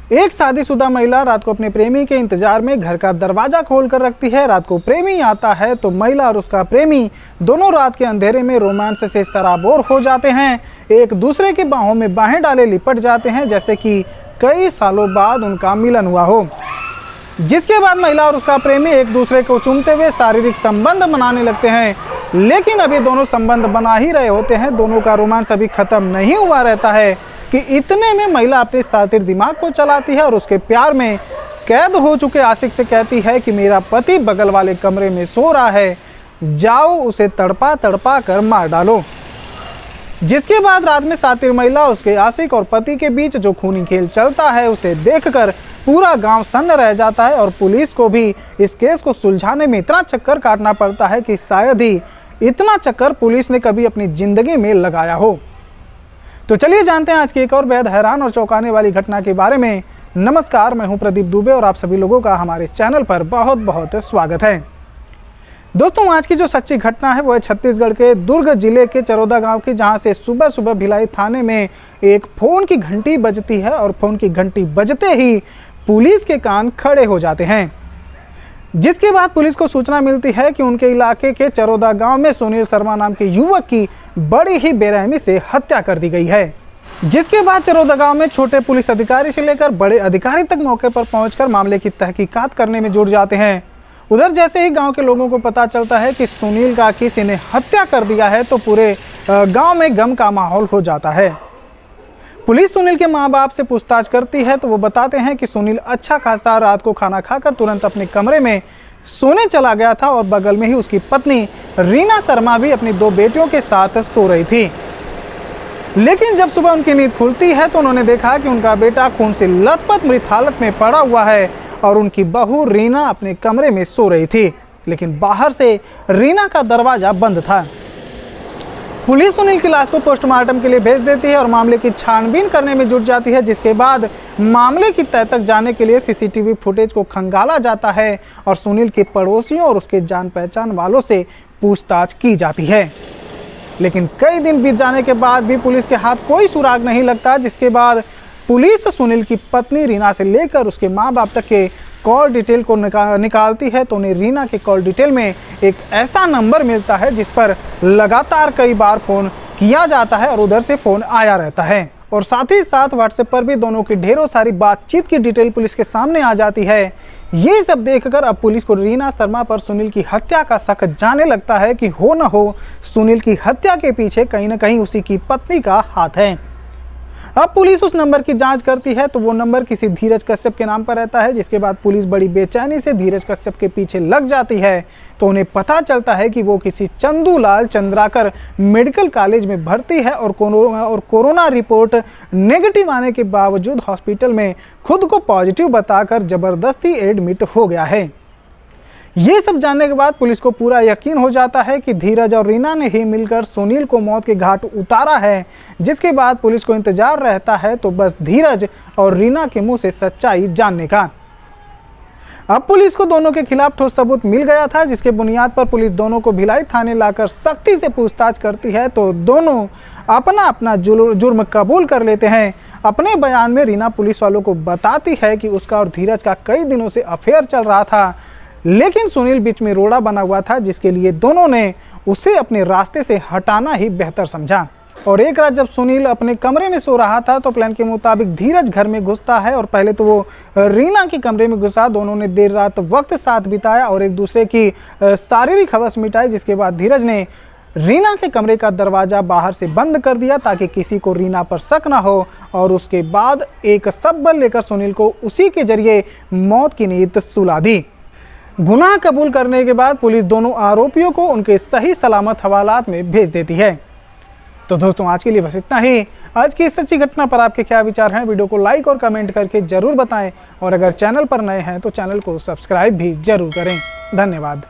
एक शादीशुदा महिला रात को अपने प्रेमी के इंतजार में घर का दरवाजा खोल कर रखती है। रात को प्रेमी आता है तो महिला और उसका प्रेमी दोनों रात के अंधेरे में रोमांस से सराबोर हो जाते हैं। एक दूसरे की बाहों में बाहें डाले लिपट जाते हैं जैसे कि कई सालों बाद उनका मिलन हुआ हो। जिसके बाद महिला और उसका प्रेमी एक दूसरे को चूमते हुए शारीरिक संबंध बनाने लगते हैं। लेकिन अभी दोनों संबंध बना ही रहे होते हैं, दोनों का रोमांस अभी खत्म नहीं हुआ रहता है कि इतने में महिला अपने शातिर दिमाग को चलाती है और उसके प्यार में कैद हो चुके आशिक से कहती है कि मेरा पति बगल वाले कमरे में सो रहा है, जाओ उसे तड़पा तड़पा कर मार डालो। जिसके बाद रात में शातिर महिला उसके आशिक और पति के बीच जो खूनी खेल चलता है उसे देखकर पूरा गांव सन्न रह जाता है और पुलिस को भी इस केस को सुलझाने में इतना चक्कर काटना पड़ता है कि शायद ही इतना चक्कर पुलिस ने कभी अपनी जिंदगी में लगाया हो। तो चलिए जानते हैं आज की एक और बेहद हैरान और चौंकाने वाली घटना के बारे में। नमस्कार, मैं हूं प्रदीप दुबे और आप सभी लोगों का हमारे चैनल पर बहुत बहुत स्वागत है। दोस्तों, आज की जो सच्ची घटना है वो है छत्तीसगढ़ के दुर्ग जिले के चरोदा गांव की, जहां से सुबह सुबह भिलाई थाने में एक फोन की घंटी बजती है और फोन की घंटी बजते ही पुलिस के कान खड़े हो जाते हैं। जिसके बाद पुलिस को सूचना मिलती है कि उनके इलाके के चरोदा गांव में सुनील शर्मा नाम के युवक की बड़ी ही बेरहमी से हत्या कर दी गई है। जिसके बाद चरोदा गांव में छोटे पुलिस अधिकारी से लेकर बड़े अधिकारी तक मौके पर पहुंचकर मामले की तहकीकात करने में जुट जाते हैं। उधर जैसे ही गांव के लोगों को पता चलता है कि सुनील का किसी ने हत्या कर दिया है तो पूरे गांव में गम का माहौल हो जाता है। पुलिस सुनील के माँ बाप से पूछताछ करती है तो वो बताते हैं कि सुनील अच्छा खासा रात को खाना खाकर तुरंत अपने कमरे में सोने चला गया था और बगल में ही उसकी पत्नी रीना शर्मा भी अपनी दो बेटियों के साथ सो रही थी। लेकिन जब सुबह उनकी नींद खुलती है तो उन्होंने देखा कि उनका बेटा खून से लथपथ मृत हालत में पड़ा हुआ है और उनकी बहू रीना अपने कमरे में सो रही थी, लेकिन बाहर से रीना का दरवाजा बंद था। पुलिस सुनील की लाश को पोस्टमार्टम के लिए भेज देती है और मामले की छानबीन करने में जुट जाती है। जिसके बाद मामले की तह तक जाने के लिए सीसीटीवी फुटेज को खंगाला जाता है और सुनील के पड़ोसियों और उसके जान पहचान वालों से पूछताछ की जाती है। लेकिन कई दिन बीत जाने के बाद भी पुलिस के हाथ कोई सुराग नहीं लगता। जिसके बाद पुलिस सुनील की पत्नी रीना से लेकर उसके माँ बाप तक के कॉल डिटेल को निकालती है तो उन्हें रीना के कॉल डिटेल में एक ऐसा नंबर मिलता है जिस पर लगातार कई बार फ़ोन किया जाता है और उधर से फ़ोन आया रहता है। और साथ ही साथ व्हाट्सएप पर भी दोनों की ढेरों सारी बातचीत की डिटेल पुलिस के सामने आ जाती है। ये सब देखकर अब पुलिस को रीना शर्मा पर सुनील की हत्या का शक जाने लगता है कि हो न हो सुनील की हत्या के पीछे कहीं न कहीं उसी की पत्नी का हाथ है। अब पुलिस उस नंबर की जांच करती है तो वो नंबर किसी धीरज कश्यप के नाम पर रहता है। जिसके बाद पुलिस बड़ी बेचैनी से धीरज कश्यप के पीछे लग जाती है तो उन्हें पता चलता है कि वो किसी चंदूलाल चंद्राकर मेडिकल कॉलेज में भर्ती है और कोरोना रिपोर्ट नेगेटिव आने के बावजूद हॉस्पिटल में खुद को पॉजिटिव बताकर जबरदस्ती एडमिट हो गया है। ये सब जानने के बाद पुलिस को पूरा यकीन हो जाता है कि धीरज और रीना ने ही मिलकर सुनील को मौत के घाट उतारा है। जिसके बाद पुलिस को इंतजार रहता है तो बस धीरज और रीना के मुंह से सच्चाई जानने का। अब पुलिस को दोनों के खिलाफ ठोस सबूत मिल गया था, जिसके बुनियाद पर पुलिस दोनों को भिलाई थाने लाकर सख्ती से पूछताछ करती है तो दोनों अपना अपना जुर्म कबूल कर लेते हैं। अपने बयान में रीना पुलिस वालों को बताती है कि उसका और धीरज का कई दिनों से अफेयर चल रहा था, लेकिन सुनील बीच में रोड़ा बना हुआ था जिसके लिए दोनों ने उसे अपने रास्ते से हटाना ही बेहतर समझा। और एक रात जब सुनील अपने कमरे में सो रहा था तो प्लान के मुताबिक धीरज घर में घुसता है और पहले तो वो रीना के कमरे में घुसा। दोनों ने देर रात वक्त साथ बिताया और एक दूसरे की शारीरिक हवस मिटाई। जिसके बाद धीरज ने रीना के कमरे का दरवाज़ा बाहर से बंद कर दिया ताकि किसी को रीना पर शक ना हो और उसके बाद एक शब्बल लेकर सुनील को उसी के जरिए मौत की नींद सुला दी। गुनाह कबूल करने के बाद पुलिस दोनों आरोपियों को उनके सही सलामत हवालात में भेज देती है। तो दोस्तों, आज के लिए बस इतना ही। आज की इस सच्ची घटना पर आपके क्या विचार हैं, वीडियो को लाइक और कमेंट करके जरूर बताएं और अगर चैनल पर नए हैं तो चैनल को सब्सक्राइब भी जरूर करें। धन्यवाद।